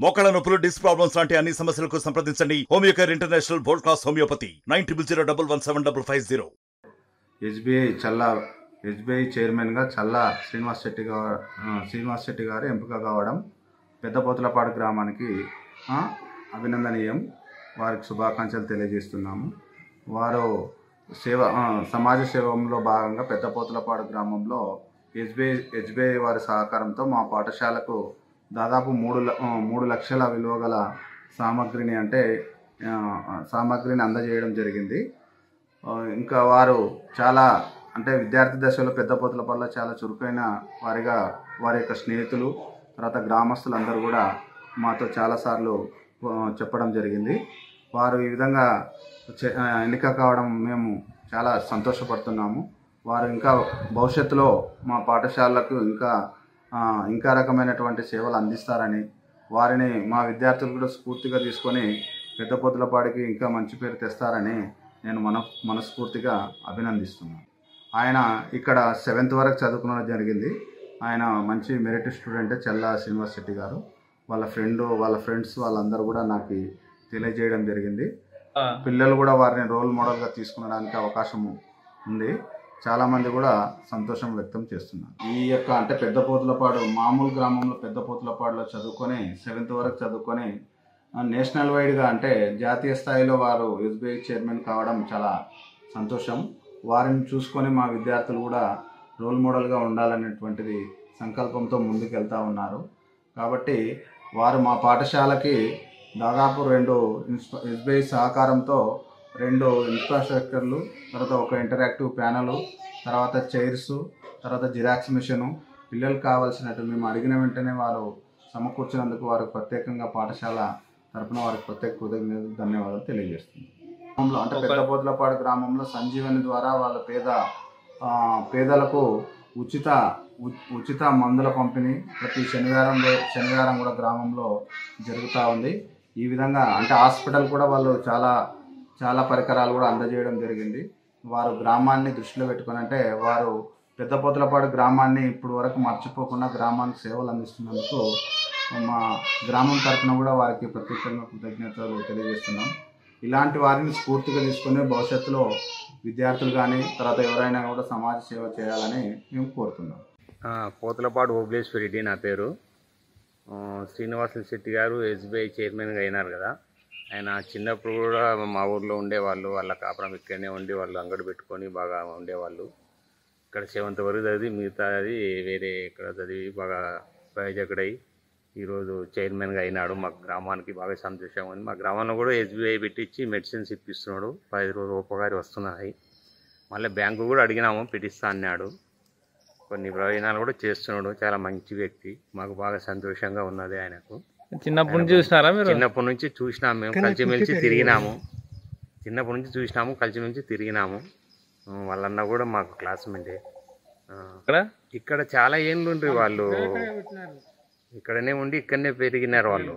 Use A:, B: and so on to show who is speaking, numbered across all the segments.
A: మోకాళ్ళ నొప్పులు, disc problems లాంటి అన్ని సమస్యలకు సంప్రదించండి Homeocare international world class homeopathy 90011750.
B: SBI చైర్మన్గా చల్లా శ్రీనివాస్ శెట్టి గారు ఎంపిక కావడం పెద్దపోతులపాడు గ్రామానికి అభినందనీయం. వారికి శుభాకాంక్షలు తెలియజేస్తున్నాము. వారు సమాజ సేవలో భాగంగా పెద్దపోతులపాడు గ్రామంలో ఎస్బీఐ వారి సహకారంతో మా పాఠశాలకు దాదాపు 3 లక్షల విలువ గల సామాగ్రిని అందజేయడం జరిగింది. ఇంకా వారు చాలా విద్యార్థి దశలో పెద్దపోతులపాడులో చాలా చురుకైన వారి యొక్క స్నేహితులు, తర్వాత గ్రామస్తులందరూ కూడా మాతో చాలాసార్లు చెప్పడం జరిగింది. వారు ఈ విధంగా ఎన్నిక కావడం మేము చాలా సంతోషపడుతున్నాము. వారు ఇంకా భవిష్యత్తులో మా పాఠశాలకు ఇంకా రకమైనటువంటి సేవలు అందిస్తారని, వారిని మా వవిద్యార్థులు కూడా స్ఫూర్తిగా తీసుకొని పెద్దపోతులపాడికి ఇంకా మంచి పేరు తెస్తారని నేను మనస్ఫూర్తిగా అభినందిస్తున్నాను. ఆయన ఇక్కడ 7th వరకు చదువుకోవడం జరిగింది. ఆయన మంచి మెరిట్ స్టూడెంట్ చల్లా శ్రీనివాస్ శెట్టి గారు. వాళ్ళ ఫ్రెండ్స్ వాళ్ళందరూ కూడా నాకు తెలియజేయడం జరిగింది. పిల్లలు కూడా వారిని రోల్ మోడల్గా తీసుకునడానికి అవకాశం ఉంది. చాలామంది కూడా సంతోషం వ్యక్తం చేస్తున్నారు. ఈ యొక్క పెద్దపోతులపాడు మామూలు గ్రామంలో పెద్దపోతులపాడులో చదువుకొని 7th వరకు చదువుకొని నేషనల్ వైడ్గా జాతీయ స్థాయిలో వారు ఎస్బీఐ చైర్మన్ కావడం చాలా సంతోషం. వారిని చూసుకొని మా విద్యార్థులు కూడా రోల్ మోడల్గా ఉండాలనేటువంటిది సంకల్పంతో ముందుకెళ్తూ ఉన్నారు. కాబట్టి వారు మా పాఠశాలకి దాదాపు 2 ఎస్బీఐ సహకారంతో 2 ఇన్ఫ్రాస్ట్రక్చర్లు, తర్వాత ఒక ఇంటరాక్టివ్ ప్యానలు, తర్వాత చైర్స్, తర్వాత జిరాక్స్ మిషను, పిల్లలకు కావాల్సినట్టు మేము అడిగిన వెంటనే వారు సమకూర్చినందుకు వారికి ప్రత్యేకంగా పాఠశాల తరపున వారికి ప్రత్యేక కృతజ్ఞతలు, ధన్యవాదాలు తెలియజేస్తున్నాం. పెద్దపోతులపాడు గ్రామంలో సంజీవని ద్వారా వాళ్ళ పేదలకు ఉచిత మందుల పంపిణీ ప్రతి శనివారం కూడా గ్రామంలో జరుగుతూ ఉంది. ఈ విధంగా హాస్పిటల్ కూడా వాళ్ళు చాలా పరికరాలు కూడా అందజేయడం జరిగింది. వారు గ్రామాన్ని దృష్టిలో పెట్టుకొని వారు పెద్దపోతులపాడు గ్రామాన్ని ఇప్పుడు వరకు మర్చిపోకుండా గ్రామానికి సేవలు అందిస్తున్నందుకు మా గ్రామం తరఫున కూడా వారికి ప్రత్యేకంగా కృతజ్ఞతలు తెలియజేస్తున్నాం. ఇలాంటి వారిని స్ఫూర్తిగా తీసుకొని భవిష్యత్తులో విద్యార్థులు కానీ తర్వాత ఎవరైనా కూడా సమాజ సేవ చేయాలని మేము కోరుతున్నాం.
C: పోతులపాడు ఓబులేశ్వర్ రెడ్డి నా పేరు. శ్రీనివాస్ శెట్టి గారు ఎస్బీఐ చైర్మన్గా అయినారు కదా. ఆయన చిన్నప్పుడు కూడా మా ఊర్లో ఉండేవాళ్ళు. వాళ్ళ కాపురం ఇక్కడనే ఉండి వాళ్ళు అంగడి పెట్టుకొని బాగా ఉండేవాళ్ళు. ఇక్కడ 7th వరకు చదివి మిగతాది వేరే ఇక్కడ చదివి బాగా ప్రయోజకుడై ఈరోజు చైర్మన్గా అయినాడు. మా గ్రామానికి బాగా సంతోషంగా ఉంది. మా గ్రామంలో కూడా ఎస్బీఐ పెట్టించి మెడిసిన్స్ ఇప్పిస్తున్నాడు. 10 రోజులు ఉపకారి వస్తున్నాయి. మళ్ళీ బ్యాంకు కూడా అడిగినాము, పెట్టిస్తా అన్నాడు. కొన్ని ప్రయోజనాలు కూడా చేస్తున్నాడు. చాలా మంచి వ్యక్తి. మాకు బాగా సంతోషంగా ఉన్నది. ఆయనకు
D: చిన్నప్పటి నుంచి చూసినారా మీరు?
C: చిన్నప్పటి నుంచి చూసినాము. మేము కలిసిమెలిసి తిరిగినాము. వాళ్ళన్న కూడా మాకు క్లాస్మేటే. ఇక్కడ చాలా ఏళ్ళు ఉండ్రి వాళ్ళు. ఇక్కడనే ఉండి ఇక్కడనే పెరిగినారు వాళ్ళు.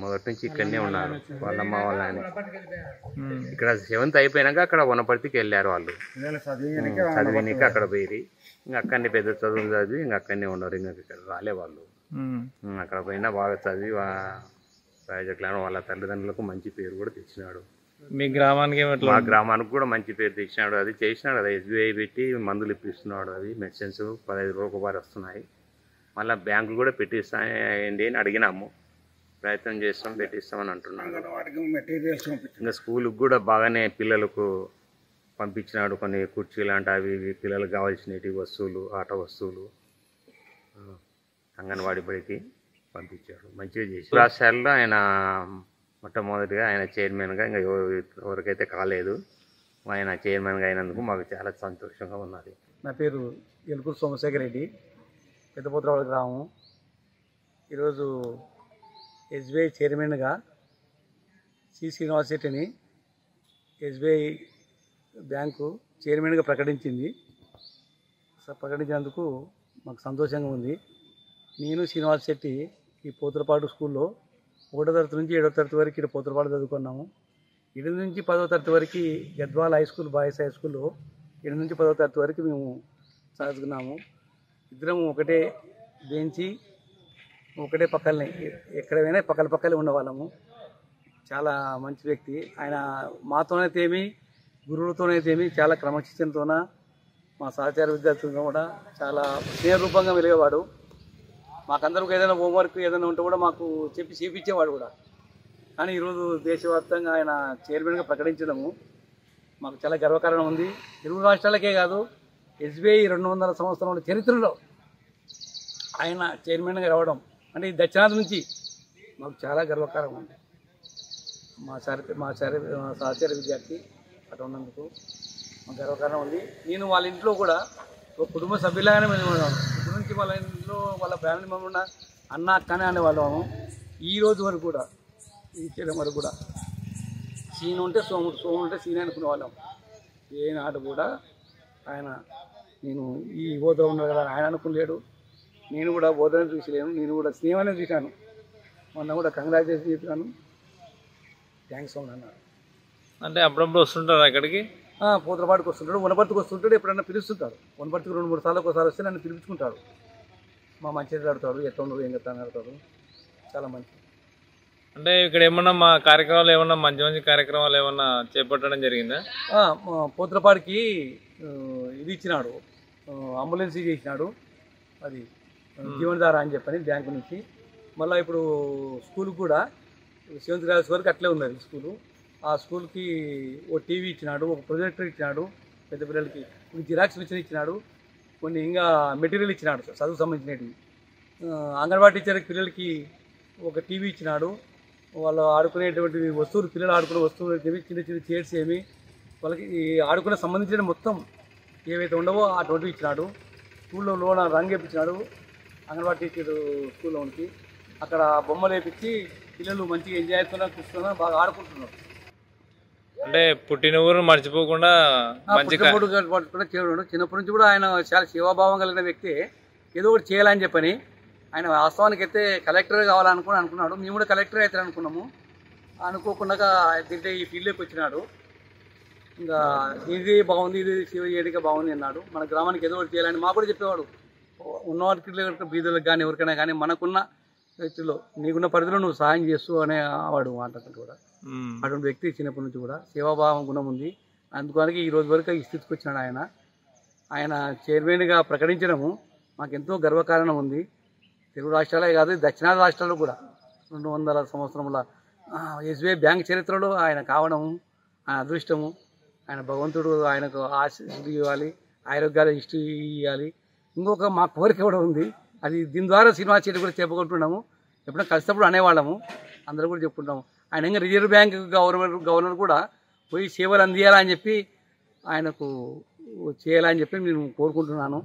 C: మొదటి నుంచి ఇక్కడనే ఉన్నారు. వాళ్ళమ్మ వాళ్ళ ఆయన ఇక్కడ 7th అయిపోయినాక అక్కడ వనపర్తికి వెళ్ళారు వాళ్ళు. చదివినాక అక్కడ పోయి ఇంకా అక్కడనే పెద్ద చదువులు చదివి ఇంకా అక్కడనే ఉన్నారు. ఇంకా ఇక్కడ రాలే వాళ్ళు. అక్కడ పోయినా బాగా చదివి ప్రయోజకులను వాళ్ళ తల్లిదండ్రులకు మంచి పేరు కూడా తెచ్చినాడు.
D: మీ గ్రామానికి
C: మా గ్రామానికి కూడా మంచి పేరు తెచ్చినాడు. అది చేసినాడు కదా, ఎస్బీఐ పెట్టి మందులు ఇప్పిస్తున్నాడు. అది మెడిసిన్స్ 15 రోజులకు ఒకసారి వస్తున్నాయి. మళ్ళీ బ్యాంకులు కూడా పెట్టిస్తాయండి అని అడిగినాము. ప్రయత్నం చేస్తాం, పెట్టిస్తామని అంటున్నాడు. ఇంకా స్కూల్కి కూడా బాగానే పిల్లలకు పంపించినాడు. కొన్ని కుర్చీలు అవి పిల్లలకు కావాల్సినవి వస్తువులు, ఆట వస్తువులు అంగన్వాడీ బడికి పంపించాడు. మంచిగా చేసి రాష్ట్రాల్లో ఆయన మొట్టమొదటిగా ఆయన చైర్మన్గా ఇంకా ఎవరికైతే కాలేదు. ఆయన చైర్మన్గా అయినందుకు మాకు చాలా సంతోషంగా ఉన్నది.
E: నా పేరు ఎలుకూరు సోమశేఖర్ రెడ్డి, పెద్దపోతులపాడు గ్రామం. ఈరోజు ఎస్బీఐ చైర్మన్గా శ్రీనివాస్ శెట్టిని ఎస్బీఐ బ్యాంకు చైర్మన్గా ప్రకటించినందుకు మాకు సంతోషంగా ఉంది. నేను శ్రీనివాస్ శెట్టి ఈ పోతులపాడు స్కూల్లో 1వ తరగతి నుంచి 7వ తరగతి వరకు ఇక్కడ పోతులపాడు చదువుకున్నాము. 7 నుంచి 10వ తరగతి వరకు Gadwal high school, boys high స్కూల్లో 7 నుంచి 10వ తరగతి వరకు మేము చదువుకున్నాము. ఇద్దరం ఒకటే బెంచి ఒకటే పక్కనే ఎక్కడైనా పక్కలే ఉండేవాళ్ళము. చాలా మంచి వ్యక్తి ఆయన. మాతోనైతేమి గురువులతోనైతేమి చాలా క్రమశిక్షణతోన, మా సహచార విద్యార్థులతో కూడా చాలా స్నేహరూపంగా వెలిగేవాడు. మాకందరికి ఏదైనా హోంవర్క్ ఏదైనా ఉంటే కూడా మాకు చేపించేవాడు కూడా. కానీ ఈరోజు దేశవ్యాప్తంగా ఆయన చైర్మన్గా ప్రకటించడము మాకు చాలా గర్వకారణం ఉంది. తెలుగు రాష్ట్రాలకే కాదు, ఎస్బీఐ 200 సంవత్సరాల చరిత్రలో ఆయన చైర్మన్గా రావడం అంటే ఈ దక్షిణాది నుంచి మాకు చాలా గర్వకారణం ఉంది. మా సహచార విద్యార్థి అటు ఉన్నందుకు మాకు గర్వకారణం ఉంది. నేను వాళ్ళ ఇంట్లో కూడా ఒక కుటుంబ సభ్యులాగానే వెళ్ళిపోయాను. ఇప్పటి నుంచి వాళ్ళ ఇంట్లో వాళ్ళ ఫ్యామిలీ మెంబర్ ఉన్న అన్న అక్కనే అనేవాళ్ళము. ఈ రోజు వరకు కూడా, ఈ చేయడం వరకు కూడా సీన్ ఉంటే సోముడు ఉంటే సీన్ అనుకునే వాళ్ళం. ఏనాడు కూడా ఆయన నేను ఈ హోదా ఉన్నాడు కదా ఆయన అనుకోలేడు. నేను కూడా హోదానే చూసలేను, నేను కూడా స్నేహాన్ని చూశాను. మొన్న కూడా కంగ్రాచులేషన్ చెప్పాను, థ్యాంక్స్ అన్నాడు.
D: అంటే అప్పుడప్పుడు వస్తుంటారు అక్కడికి?
E: పోతలపాడుకు వస్తుంటాడు, వనపర్తికి వస్తుంటాడు, ఎప్పుడన్నా పిలుస్తుంటాడు. వనపర్తికి 2-3 సార్లు ఒకసారి వస్తే నన్ను పిలుచుకుంటాడు. మా మంచిగా ఆడతాడు, ఎట్లా ఉండదు ఏం చెప్తాను ఆడతాడు, చాలా మంచి.
D: అంటే ఇక్కడ ఏమన్నా మా కార్యక్రమాలు ఏమన్నా మంచి కార్యక్రమాలు ఏమన్నా చేపట్టడం జరిగిందా?
E: పోతలపాడికి ఇది ఇచ్చినాడు, అంబులెన్స్ చేసినాడు, అది జీవనధార అని చెప్పని బ్యాంకు నుంచి. మళ్ళీ ఇప్పుడు స్కూల్ కూడా 7th క్లాస్ వరకు అట్లే ఉంది అది స్కూలు. ఆ స్కూల్కి ఓ టీవీ ఇచ్చినాడు, ఒక ప్రొజెక్టర్ ఇచ్చినాడు, పెద్ద పిల్లలకి జిరాక్స్ మిషన్ ఇచ్చినాడు, కొన్ని ఇంకా మెటీరియల్ ఇచ్చినాడు చదువుకు సంబంధించినవి. అంగన్వాడీ టీచర్కి పిల్లలకి ఒక టీవీ ఇచ్చినాడు. వాళ్ళు ఆడుకునేటువంటి వస్తువులు, పిల్లలు ఆడుకునే వస్తువులు ఏమి, చిన్న చిన్న చైర్స్ ఏమి, వాళ్ళకి ఆడుకునే సంబంధించిన మొత్తం ఏవైతే ఉండవో అటువంటివి ఇచ్చినాడు. స్కూల్లో లోన రంగు వేయించినాడు అంగన్వాడీ టీచర్ స్కూల్లో ఉంచి. అక్కడ బొమ్మలు వేయించి పిల్లలు మంచిగా ఎంజాయ్ చేస్తున్నారు, కూర్చున్నారు, బాగా ఆడుకుంటున్నారు.
D: అంటే పుట్టిన ఊరు మర్చిపోకుండా
E: కూడా చేయడం. చిన్నప్పటి నుంచి కూడా ఆయన చాలా సేవాభావం కలిగిన వ్యక్తి. ఏదో ఒకటి చేయాలని చెప్పని ఆయన వాస్తవానికి అయితే కలెక్టర్ అనుకున్నాడు. మేము కూడా కలెక్టర్ అవుతారు అనుకున్నాము. అనుకోకుండా తింటే ఈ ఫీల్డ్లోకి వచ్చినాడు. ఇంకా ఇది బాగుంది, ఇది సేవ చేయడానికి బాగుంది అన్నాడు. మన గ్రామానికి ఏదో ఒకటి చేయాలని మాకు కూడా చెప్పేవాడు. ఉన్నవారికి బీదలకు కానీ ఎవరికైనా కానీ మనకున్న వ్యక్తిలో నీకున్న పరిధిలో నువ్వు సహాయం చేస్తూ అనేవాడు మాట్లాడుతుంటే కూడా. అటువంటి వ్యక్తి చిన్నప్పటి నుంచి కూడా సేవాభావం గుణం ఉంది. అందుకని ఈ రోజు వరకు ఈ స్థితికి వచ్చినాడు ఆయన. ఆయన చైర్మన్గా ప్రకటించడము మాకు ఎంతో గర్వకారణం ఉంది. తెలుగు రాష్ట్రాలే కాదు, దక్షిణాది రాష్ట్రాల్లో కూడా 200 సంవత్సరముల ఎస్బీఐ బ్యాంక్ చరిత్రలో ఆయన కావడము ఆయన అదృష్టము. ఆయన భగవంతుడు ఆయనకు ఆశీస్సులు ఇవ్వాలి, ఆరోగ్యాలు ఇవ్వాలి. ఇంకొక మా కోరిక కూడా ఉంది, అది దీని ద్వారా శ్రీనివాస్ శెట్టి కూడా చెప్పుకుంటున్నాము. ఎప్పుడైనా కలిసినప్పుడు అనేవాళ్ళము, అందరూ కూడా చెప్పుకుంటాము. ఆయన ఇంకా రిజర్వ్ బ్యాంక్ గవర్నర్ కూడా పోయి సేవలు అందియాలని చెప్పి ఆయనకు చేయాలని చెప్పి నేను కోరుకుంటున్నాను.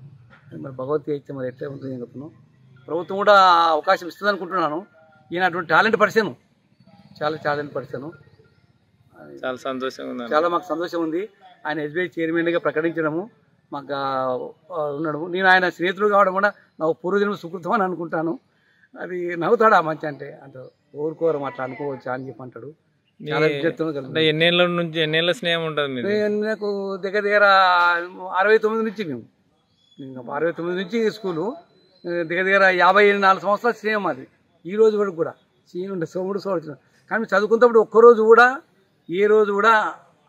E: మరి భగవద్గీత ఇచ్చే మరి ఎట్లా ఉంటుంది నేను చెప్తున్నాను. ప్రభుత్వం కూడా అవకాశం ఇస్తుంది అనుకుంటున్నాను. ఈయన అటువంటి టాలెంట్ పర్సన్, చాలా టాలెంట్ పర్సన్.
D: చాలా సంతోషంగా ఉంది,
E: చాలా మాకు సంతోషం ఉంది. ఆయన ఎస్బీఐ చైర్మన్గా ప్రకటించడము మాకు ఉన్నాడు. నేను ఆయన స్నేహితుడు కావడం కూడా నాకు పూర్వజన్మ సుకృతం అని అనుకుంటాను. అది నవ్వుతాడు ఆ మంచి అంటే ఊరుకోరు అట్లా అనుకోవచ్చు అని చెప్పి అంటాడు.
D: ఎన్నేళ్ళ స్నేహం ఉంటుంది
E: నాకు దగ్గర 69 నుంచి మేము 69 నుంచి స్కూలు దగ్గర 54 సంవత్సరాల స్నేహం అది. ఈ రోజు వరకు కూడా సీన్ ఉండే సోముడు సోడు. కానీ చదువుకున్నప్పుడు ఒక్కరోజు కూడా ఏ రోజు కూడా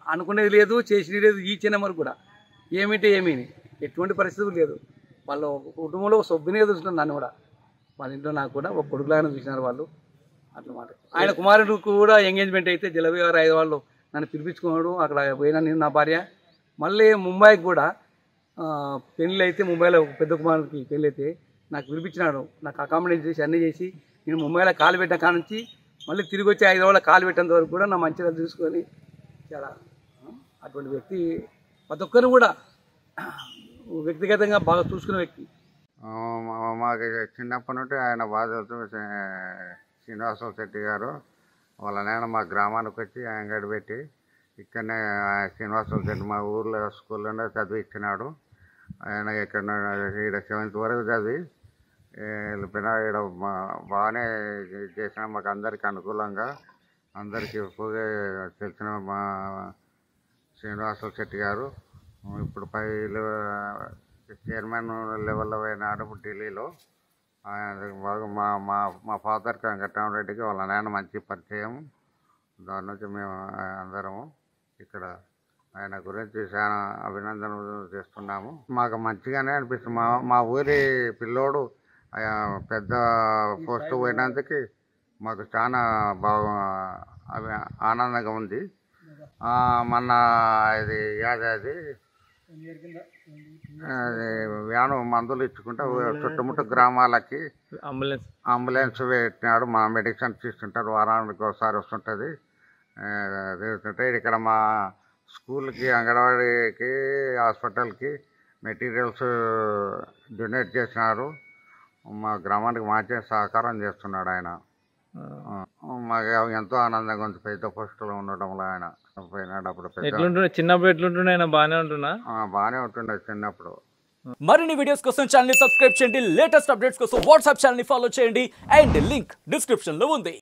E: అనుకునేది లేదు, చేసినది లేదు. ఈ చిన్న వరకు కూడా ఏమిటి ఎటువంటి పరిస్థితులు లేదు. వాళ్ళ కుటుంబంలో ఒక సభ్యునిగా చూస్తున్నారు నన్ను కూడా. వాళ్ళ ఇంట్లో నాకు కూడా ఒక కొడుకులాగానే చూసినారు వాళ్ళు. అట్లా మాట. ఆయన కుమారుడికి కూడా ఎంగేజ్మెంట్ అయితే జలవిహార్ హైదరాబాద్లో నన్ను పిలిపించుకున్నాడు. అక్కడ పోయినా నేను నా భార్య. మళ్ళీ ముంబైకి కూడా పెళ్ళి అయితే, ముంబైలో ఒక పెద్ద కుమారుడికి పెళ్ళి అయితే నాకు పిలిపించినాడు. నాకు అకామిడేట్ చేసి అన్నీ చేసి నేను ముంబైలో కాలు పెట్టిన కాడ నుంచి మళ్ళీ తిరిగి వచ్చి హైదరాబాద్లో కాలు పెట్టేంత వరకు కూడా నా మంచిగా చూసుకొని చాలా అటువంటి వ్యక్తి. ప్రతి ఒక్కరు కూడా వ్యక్తిగతంగా బాగా చూసుకునే వ్యక్తి.
F: మాకు చిన్నప్పటి నుండి ఆయన బాధ్యత శ్రీనివాసరావు శెట్టి గారు వాళ్ళ నాయన మా గ్రామానికి వచ్చి అంగడి పెట్టి ఇక్కడనే శ్రీనివాసరావు శెట్టి మా ఊర్లో స్కూల్లోనే చదివించినాడు. ఆయన ఇక్కడ 7th వరకు చదివి వెళ్ళిపోయినా. ఇక్కడ బాగానే చేసిన మాకు అందరికీ అనుకూలంగా అందరికీ ఎక్కువగా తెలిసిన మా శ్రీనివాసరావు శెట్టి గారు ఇప్పుడు చైర్మన్ లెవెల్లో అయినాడు ఢిల్లీలో. బాగా మా ఫాదర్కి వెంకటరామరెడ్డికి వాళ్ళ నాన్న మంచి పరిచయం. దాని నుంచి మేము అందరము ఇక్కడ ఆయన గురించి చాలా అభినందనలు చేస్తున్నాము. మాకు మంచిగానే అనిపిస్తుంది. మా ఊరి పిల్లోడు పెద్ద పోస్ట్ పోయినందుకు మాకు చాలా బాగా ఆనందంగా ఉంది. మొన్న ఇది అది వ్యాను మందులు ఇచ్చుకుంటే చుట్టుముట్టు గ్రామాలకి అంబులెన్స్ పెట్టినాడు. మా మెడిసిన్స్ ఇస్తుంటారు, వారానికి ఒకసారి వస్తుంటుంది. ఇక్కడ మా స్కూల్కి, అంగన్వాడీకి, హాస్పిటల్కి మెటీరియల్స్ డొనేట్ చేసినారు. మా గ్రామానికి మంచి సహకారం చేస్తున్నాడు ఆయన. మాకు ఎంతో ఆనందంగా ఉంది పెద్ద పోస్టులో ఉండడంలో. ఆయన పోయినాడు అప్పుడు
D: చిన్నప్పుడు ఎట్లుంటుండే ఆయన బాగానే ఉంటున్నా
F: బాగానే ఉంటుండే చిన్నప్పుడు.
G: మరిన్ని వీడియోస్ కోసం ఛానల్ ని సబ్స్క్రైబ్ చేయండి. లేటెస్ట్ అప్డేట్స్ కోసం వాట్సాప్ ఛానల్ ని ఫాలో చేయండి. అండ్ లింక్ డిస్క్రిప్షన్ లో ఉంది.